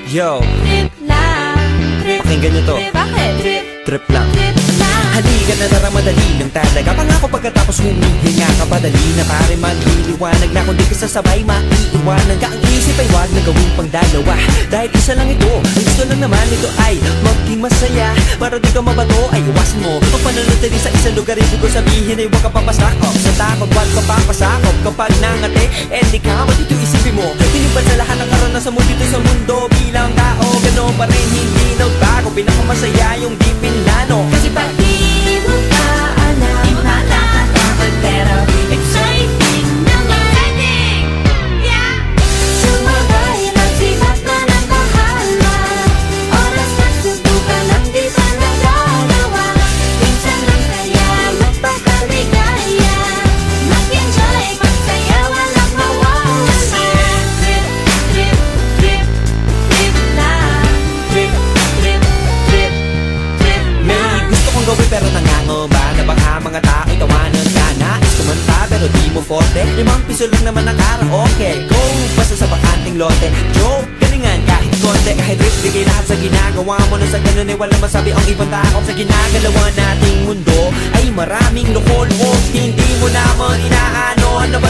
Yo, Trip lang, trip. pakinggan nyo to. Bakit? Trip, Trip lang. trip lang. Halika na tara, madali lang talaga. Pangako pagkatapos humihinga ka padali na pare magliliwanag na kung di ka sasabay maiiwanan ka. Ang isip ay wag na gawing pangdalawa, dahil isa lang ito. Ang gusto lang naman ito ay maging masaya. Para di ka mabato ay iwasan mo ang pananatili sa isang lugar. Ibig ko sabihin ay huwag ka papasakop sa takot, wag ka papasakop. Kapag nangate, di ka matito isipin mo. Tinipad sa lahat ng karanasan mo dito sa mundo. Bilang tao, gano'n pa rin hindi nagbago. Pinakamasaya yung di pinlano. Kasi pag di mo pa alam, di mo na nakakapag pero exciting naman. Exciting! Yeah! Sumabay lang sibat na ng bahala. Oras na susukan ang di pa nagagawa. Minsan lang kaya magpakaligaya. Mag-enjoy, magsaya, walang mawawala. Trip, trip, trip, trip lang. Trip, trip, trip, trip lang. May gusto kong gawin pero nangangamba na baka mga tao'y tawanan ka. Nais kumanta pero di mo forte. 5 piso lang naman ang karaoke. Go, basta sa bakanting lote. Joke, galingan kahit konti. Kahit rip, bigay lahat sa ginagawa mo. Na sa ganun ay walang masabi ang ibang tao. Sa ginagalawa nating mundo ay maraming loko-loko. Hindi mo naman inaano. Ano ba